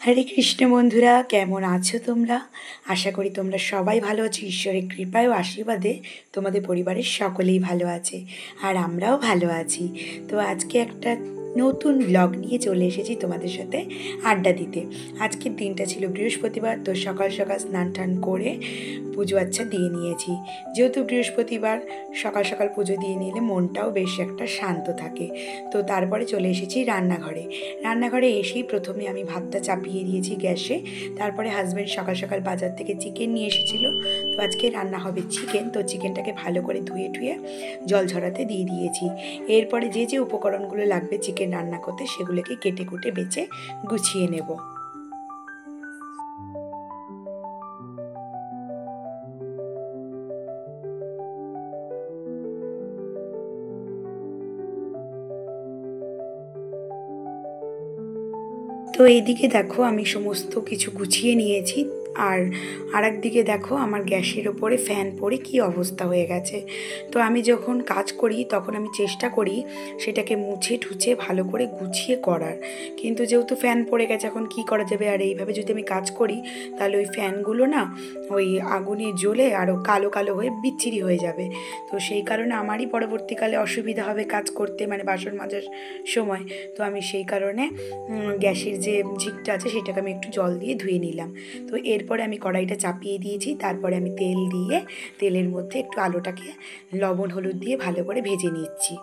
হরে কৃষ্ণ বন্ধুরা, কেমন আছো তোমরা? আশা করি তোমরা সবাই ভালো আছো। ঈশ্বরের কৃপায় ও আশীর্বাদে তোমাদের পরিবারের সকলেই ভালো আছে, আর আমরাও ভালো আছি। তো আজকে একটা নতুন ব্লগ নিয়ে চলে এসেছি তোমাদের সাথে আড্ডা দিতে। আজকের দিনটা ছিল বৃহস্পতিবার, তো সকাল সকাল স্নান টান করে পুজো আচ্ছা দিয়ে নিয়েছি। যেহেতু বৃহস্পতিবার সকাল সকাল পুজো দিয়ে নিলে মনটাও বেশ একটা শান্ত থাকে। তো তারপরে চলে এসেছি রান্নাঘরে এসেই প্রথমে আমি ভাতটা চাপিয়ে দিয়েছি গ্যাসে। তারপরে হাজব্যান্ড সকাল সকাল বাজার থেকে চিকেন নিয়ে এসেছিলো। তো আজকে রান্না হবে চিকেন। তো চিকেনটাকে ভালো করে ধুয়ে জল ঝরাতে দিয়ে দিয়েছি। এরপরে যে যে উপকরণগুলো লাগবে চিকেন রান্না করতে সেগুলোকে কেটে কুটে বেছে গুছিয়ে নেব। তো এইদিকে দেখো আমি সমস্ত কিছু গুছিয়ে নিয়েছি, আর আরেক দিকে দেখো আমার গ্যাসের ওপরে ফ্যান পড়ে কি অবস্থা হয়ে গেছে। তো আমি যখন কাজ করি তখন আমি চেষ্টা করি সেটাকে মুছে ঠুছে ভালো করে গুছিয়ে করার, কিন্তু যেহেতু ফ্যান পড়ে গেছে এখন কি করা যাবে। আর এইভাবে যদি আমি কাজ করি তাহলে ওই ফ্যানগুলো না ওই আগুনে জ্বলে আরও কালো কালো হয়ে বিচ্ছিরি হয়ে যাবে। তো সেই কারণে আমারই পরবর্তীকালে অসুবিধা হবে কাজ করতে, মানে বাসন মাজার সময়। তো আমি সেই কারণে গ্যাসের যে ঝিকটা আছে সেটাকে আমি একটু জল দিয়ে ধুয়ে নিলাম। তো এরপরে আমি কড়াইটা চাপিয়ে দিয়েছি। তারপরে আমি তেল দিয়ে তেলের মধ্যে একটু আলুটাকে লবণ হলুদ দিয়ে ভালো করে ভেজে নিচ্ছি।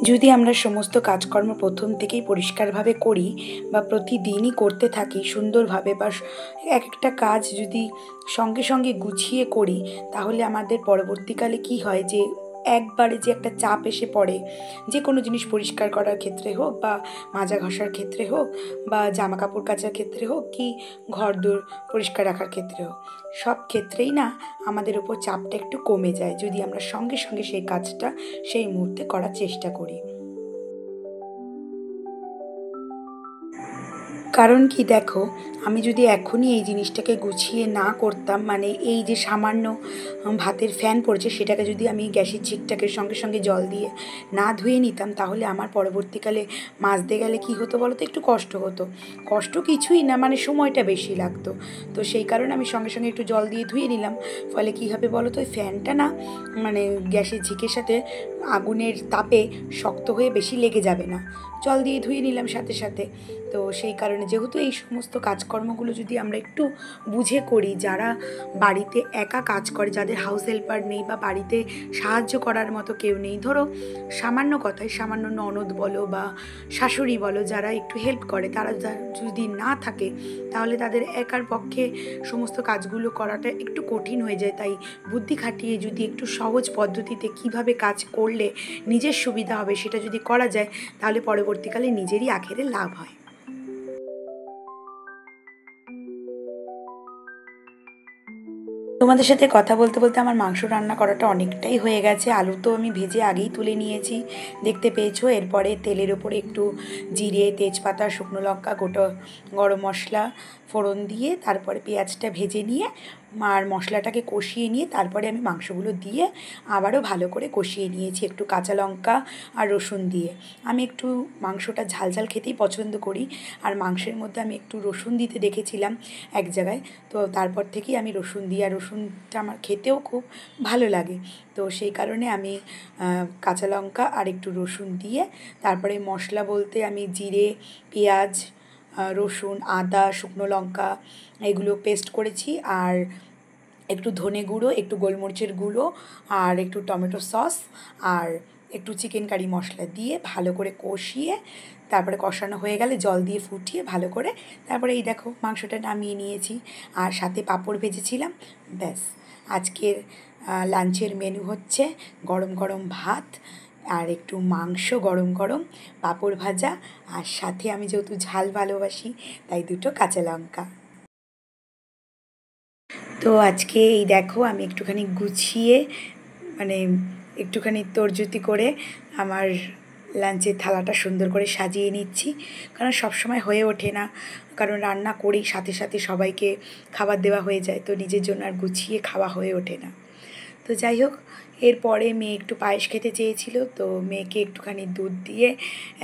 যদি আমরা সমস্ত কাজকর্ম প্রথম থেকেই পরিষ্কারভাবে করি বা প্রতিদিনই করতে থাকি সুন্দরভাবে, বা এক একটা কাজ যদি সঙ্গে সঙ্গে গুছিয়ে করি, তাহলে আমাদের পরবর্তীকালে কি হয় যে একবারে যে একটা চাপ এসে পড়ে, যে কোনো জিনিস পরিষ্কার করার ক্ষেত্রে হোক, বা মাজা ঘষার ক্ষেত্রে হোক, বা জামা কাপড় কাচার ক্ষেত্রে হোক, কি ঘরদোর পরিষ্কার রাখার ক্ষেত্রে হোক, সব ক্ষেত্রেই না আমাদের ওপর চাপটা একটু কমে যায় যদি আমরা সঙ্গে সঙ্গে সেই কাজটা সেই মুহূর্তে করার চেষ্টা করি। কারণ কি দেখো, আমি যদি এখনই এই জিনিসটাকে গুছিয়ে না করতাম, মানে এই যে সামান্য ভাতের ফ্যান পড়েছে সেটাকে যদি আমি গ্যাসের ঝিকটাকে সঙ্গে সঙ্গে জল দিয়ে না ধুয়ে নিতাম, তাহলে আমার পরবর্তীকালে মাজতে গেলে কি হতো বলো তো, একটু কষ্ট হতো। কষ্ট কিছুই না, মানে সময়টা বেশি লাগতো। তো সেই কারণে আমি সঙ্গে সঙ্গে একটু জল দিয়ে ধুয়ে নিলাম। ফলে কী হবে বলো তো, ওই ফ্যানটা না মানে গ্যাসের ঝিকের সাথে আগুনের তাপে শক্ত হয়ে বেশি লেগে যাবে না। জল দিয়ে ধুয়ে নিলাম সাথে সাথে। তো সেই কারণে যেহেতু এই সমস্ত কাজকর্মগুলো যদি আমরা একটু বুঝে করি, যারা বাড়িতে একা কাজ করে, যাদের হাউস হেল্পার নেই বা বাড়িতে সাহায্য করার মতো কেউ নেই, ধরো সামান্য কথায় সামান্য ননদ বলো বা শাশুড়ি বলো, যারা একটু হেল্প করে, তারা যদি না থাকে তাহলে তাদের একার পক্ষে সমস্ত কাজগুলো করাটা একটু কঠিন হয়ে যায়। তাই বুদ্ধি খাটিয়ে যদি একটু সহজ পদ্ধতিতে কিভাবে কাজ করলে নিজের সুবিধা হবে সেটা যদি করা যায়, তাহলে পরবর্তীকালে নিজেরই আখেরে লাভ হয়। তোমাদের সাথে কথা বলতে বলতে আমার মাংস রান্না করাটা অনেকটাই হয়ে গেছে। আলু তো আমি ভেজে আগেই তুলে নিয়েছি, দেখতে পেয়েছো। এরপরে তেলের ওপরে একটু জিরে, তেজপাতা, শুকনো লঙ্কা, গোটা গরম মশলা ফোড়ন দিয়ে তারপরে পেঁয়াজটা ভেজে নিয়ে আর মশলাটাকে কষিয়ে নিয়ে তারপরে আমি মাংসগুলো দিয়ে আবারও ভালো করে কষিয়ে নিয়েছি একটু কাঁচা লঙ্কা আর রসুন দিয়ে। আমি একটু মাংসটা ঝাল ঝাল খেতেই পছন্দ করি, আর মাংসের মধ্যে আমি একটু রসুন দিতে দেখেছিলাম এক জায়গায়। তো তারপর থেকেই আমি রসুন দিই, আর রসুনটা আমার খেতেও খুব ভালো লাগে। তো সেই কারণে আমি কাঁচা লঙ্কা আর একটু রসুন দিয়ে তারপরে মশলা বলতে আমি জিরে, পেঁয়াজ, রসুন, আদা, শুকনো লঙ্কা এগুলো পেস্ট করেছি, আর একটু ধনে গুঁড়ো, একটু গোলমরিচের গুঁড়ো, আর একটু টমেটো সস, আর একটু চিকেন কারি মশলা দিয়ে ভালো করে কষিয়ে তারপরে কষানো হয়ে গেলে জল দিয়ে ফুটিয়ে ভালো করে তারপরে এই দেখো মাংসটা নামিয়ে নিয়েছি, আর সাথে পাঁপড় ভেজেছিলাম। ব্যাস, আজকের লাঞ্চের মেনু হচ্ছে গরম গরম ভাত আর একটু মাংস গরম গরম, পাঁপড় ভাজা, আর সাথে আমি যেহেতু ঝাল ভালোবাসি তাই দুটো কাঁচা লঙ্কা। তো আজকে এই দেখো আমি একটুখানি গুছিয়ে, মানে একটুখানি তোড়জোড়ি করে আমার লাঞ্চের থালাটা সুন্দর করে সাজিয়ে নিচ্ছি। কারণ সবসময় হয়ে ওঠে না, কারণ রান্না করেই সাথে সাথে সবাইকে খাবার দেওয়া হয়ে যায়, তো নিজের জন্য আর গুছিয়ে খাওয়া হয়ে ওঠে না। তো যাই হোক, এরপরে মেয়ে একটু পায়েস খেতে চেয়েছিল, তো মেয়েকে একটুখানি দুধ দিয়ে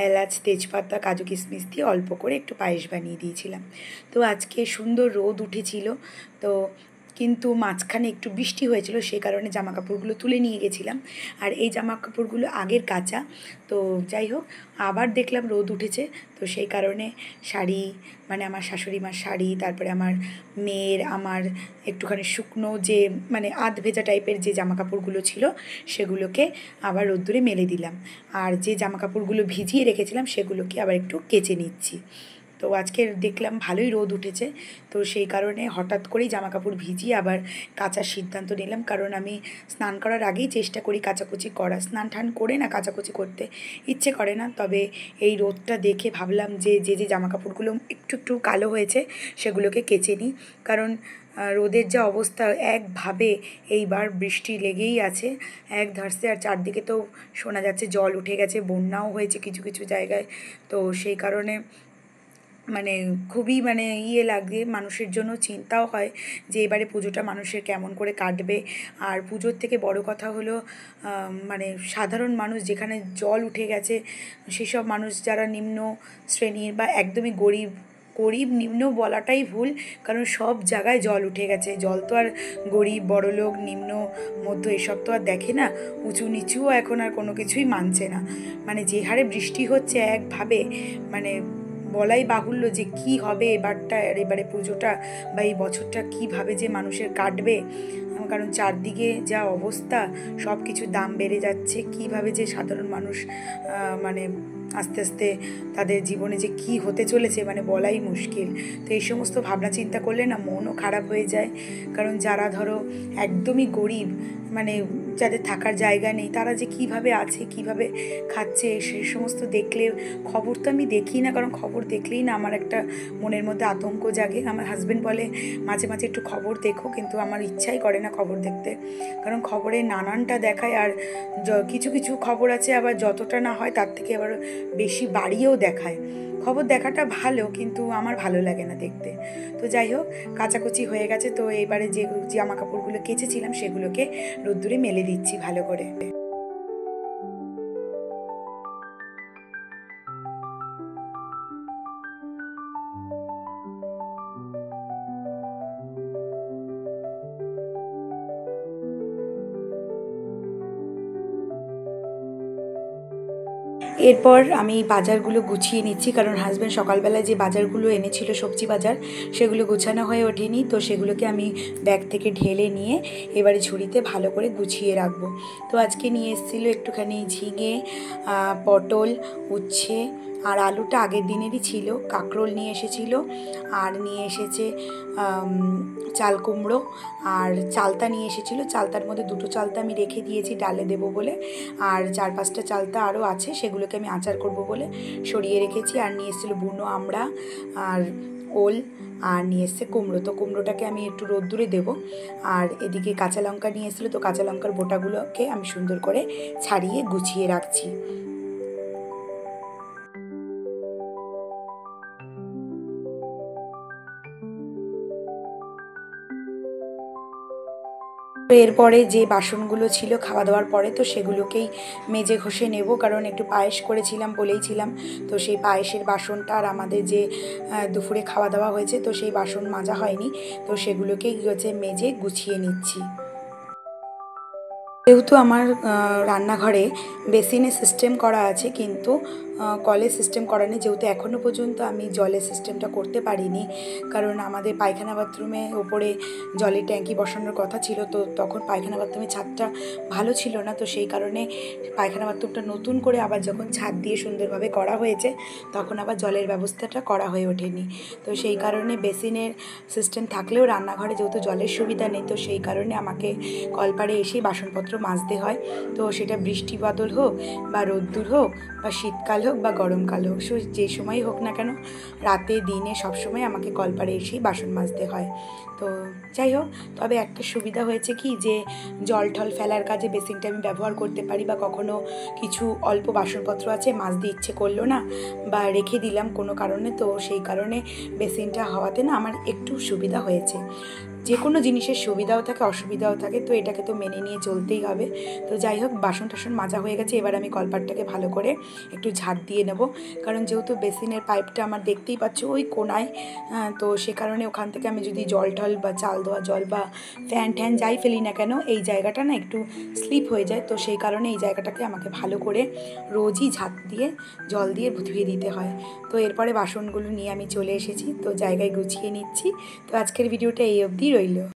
এলাচ তেজপাতা কাজু কিশমিশ দিয়ে অল্প করে একটু পায়েস বানিয়ে দিয়েছিলাম। তো আজকে সুন্দর রোদ উঠেছিল, তো কিন্তু মাঝখানে একটু বৃষ্টি হয়েছিল, সে কারণে জামা কাপড়গুলো তুলে নিয়ে গেছিলাম। আর এই জামা কাপড়গুলো আগের কাচা, তো যাই হোক আবার দেখলাম রোদ উঠেছে, তো সেই কারণে শাড়ি, মানে আমার শাশুড়ি মার শাড়ি, তারপরে আমার মেয়ের, আমার একটুখানি শুকনো যে মানে আধ ভেজা টাইপের যে জামা কাপড়গুলো ছিল সেগুলোকে আবার রোদ্দুরে মেলে দিলাম। আর যে জামা কাপড়গুলো ভিজিয়ে রেখেছিলাম সেগুলোকে আবার একটু কেচে নিচ্ছি। তো আজকে দেখলাম ভালোই রোদ উঠেছে, তো সেই কারণে হঠাৎ করেই জামা কাপড় ভিজিয়ে আবার কাচার সিদ্ধান্ত নিলাম, কারণ আমি স্নান করার আগেই চেষ্টা করি কাচাকুচি করা, স্নান টান করে না কাচাকুচি করতে ইচ্ছে করে না। তবে এই রোদটা দেখে ভাবলাম যে যে জামা কাপড়গুলো একটু একটু কালো হয়েছে সেগুলোকে কেচে নিই, কারণ রোদের যা অবস্থা একভাবে এইবার বৃষ্টি লেগেই আছে এক ধারসে, আর চারদিকে তো শোনা যাচ্ছে জল উঠে গেছে, বন্যাও হয়েছে কিছু কিছু জায়গায়। তো সেই কারণে মানে খুবই মানে লাগে, মানুষের জন্য চিন্তাও হয় যে এবারে পুজোটা মানুষের কেমন করে কাটবে। আর পুজোর থেকে বড় কথা হলো মানে সাধারণ মানুষ যেখানে জল উঠে গেছে, সেসব মানুষ যারা নিম্ন শ্রেণীর বা একদমই গরিব, গরিব নিম্ন বলাটাই ভুল, কারণ সব জায়গায় জল উঠে গেছে। জল তো আর গরিব বড়লোক নিম্ন মধ্য এসব তো আর দেখে না, উঁচু নিচুও এখন আর কোনো কিছুই মানছে না। মানে যে হারে বৃষ্টি হচ্ছে একভাবে, মানে বলাই বাহুল্য যে কি হবে এবারটা, এবারে পুজোটা বা এই বছরটা কিভাবে যে মানুষের কাটবে, কারণ চারদিকে যা অবস্থা, সব কিছুর দাম বেড়ে যাচ্ছে, কিভাবে যে সাধারণ মানুষ মানে আস্তে আস্তে তাদের জীবনে যে কি হতে চলেছে মানে বলাই মুশকিল। তো এই সমস্ত ভাবনা চিন্তা করলে না মনও খারাপ হয়ে যায়, কারণ যারা ধরো একদমই গরিব, মানে যাদের থাকার জায়গা নেই, তারা যে কিভাবে আছে কিভাবে খাচ্ছে সেই সমস্ত দেখলে, খবর তো আমি দেখি না, কারণ খবর দেখলেই না আমার একটা মনের মধ্যে আতঙ্ক জাগে। আমার হাজব্যান্ড বলে মাঝে মাঝে একটু খবর দেখো, কিন্তু আমার ইচ্ছাই করে না খবর দেখতে, কারণ খবরে নানানটা দেখায়, আর কিছু কিছু খবর আছে আবার যতটা না হয় তার থেকে আবার বেশি বাড়িয়েও দেখায়। খবর দেখাটা ভালো, কিন্তু আমার ভালো লাগে না দেখতে। তো যাই হোক, কাচাকুচি হয়ে গেছে, তো এবারে যে জামা কাপড়গুলো কেচেছিলাম সেগুলোকে রোদ্দুরে মেলে দিচ্ছি ভালো করে। এরপর আমি বাজারগুলো গুছিয়ে নিচ্ছি, কারণ হাজব্যান্ড সকালবেলায় যে বাজারগুলো এনেছিল সবজি বাজার, সেগুলো গুছানো হয়ে ওঠেনি, তো সেগুলোকে আমি ব্যাগ থেকে ঢেলে নিয়ে এবারে ঝুড়িতে ভালো করে গুছিয়ে রাখবো। তো আজকে নিয়ে এসেছিলো একটুখানি ঝিঙে, পটল, উচ্ছে, আর আলুটা আগের দিনেরই ছিল, কাঁকরোল নিয়ে এসেছিল, আর নিয়ে এসেছে চাল কুমড়ো, আর চালতা নিয়ে এসেছিলো। চালতার মধ্যে দুটো চালতা আমি রেখে দিয়েছি ডালে দেবো বলে, আর 4-5টা চালতা আরও আছে, সেগুলোকে আমি আচার করব বলে সরিয়ে রেখেছি। আর নিয়ে এসেছিলো বুনো আমড়া আর ওল, আর নিয়ে এসছে কুমড়ো, তো কুমড়োটাকে আমি একটু রোদ্দুরে দেবো। আর এদিকে কাঁচা লঙ্কা নিয়ে এসেছিলো, তো কাঁচা লঙ্কার বোটাগুলোকে আমি সুন্দর করে ছাড়িয়ে গুছিয়ে রাখছি। তো এরপরে যে বাসনগুলো ছিল খাওয়া দাওয়ার পরে, তো সেগুলোকেই মেজে ঘষে নেব, কারণ একটু পায়েস করেছিলাম বলেইছিলাম, তো সেই পায়েসের বাসনটা আর আমাদের যে দুপুরে খাওয়া দাওয়া হয়েছে, তো সেই বাসন মাজা হয়নি, তো সেগুলোকেই হচ্ছে মেজে গুছিয়ে নিচ্ছি। যেহেতু আমার রান্নাঘরে বেসিনের সিস্টেম করা আছে, কিন্তু কলের সিস্টেম করা নেই, যেহেতু এখনও পর্যন্ত আমি জলের সিস্টেমটা করতে পারিনি, কারণ আমাদের পায়খানা বাথরুমে ওপরে জলের ট্যাঙ্কি বসানোর কথা ছিল, তো তখন পায়খানা বাথরুমের ছাদটা ভালো ছিল না, তো সেই কারণে পায়খানা বাথরুমটা নতুন করে আবার যখন ছাদ দিয়ে সুন্দরভাবে করা হয়েছে, তখন আবার জলের ব্যবস্থাটা করা হয়ে ওঠেনি। তো সেই কারণে বেসিনের সিস্টেম থাকলেও রান্নাঘরে যেহেতু জলের সুবিধা নেই, তো সেই কারণে আমাকে কলপাড়ে এসেই বাসনপত্র মাজতে হয়। তো সেটা বৃষ্টি বাদল হোক বা রোদ্দুর হোক বা শীতকাল হোক বা গরমকাল হোক, যে সময়ই হোক না কেন, রাতে দিনে সবসময় আমাকে কলপাড়ে এসেই বাসন মাজতে হয়। তো যাই হোক, তবে একটা সুবিধা হয়েছে কি, যে জল টল ফেলার কাজে বেসিনটা আমি ব্যবহার করতে পারি, বা কখনো কিছু অল্প বাসনপত্র আছে মাজতে ইচ্ছে করলো না বা রেখে দিলাম কোনো কারণে, তো সেই কারণে বেসিনটা হওয়াতে না আমার একটু সুবিধা হয়েছে। যে কোনো জিনিসের সুবিধাও থাকে অসুবিধাও থাকে, তো এটাকে তো মেনে নিয়ে চলতেই হবে। তো যাই হোক, বাসন টাসন মাজা হয়ে গেছে, এবার আমি কলপাটটাকে ভালো করে একটু ঝাড় দিয়ে নেব, কারণ যেহেতু বেসিনের পাইপটা আমার দেখতেই পাচ্ছ ওই কোনায়, তো সে কারণে ওখান থেকে আমি যদি জল টল বা চাল ধোয়া জল বা ফ্যান ট্যান যাই ফেলি না কেন, এই জায়গাটা না একটু স্লিপ হয়ে যায়, তো সেই কারণে এই জায়গাটাকে আমাকে ভালো করে রোজই ঝাঁট দিয়ে জল দিয়ে ধুয়ে দিতে হয়। তো এরপরে বাসনগুলো নিয়ে আমি চলে এসেছি, তো জায়গায় গুছিয়ে নিচ্ছি। তো আজকের ভিডিওটা এই অবধি রইল।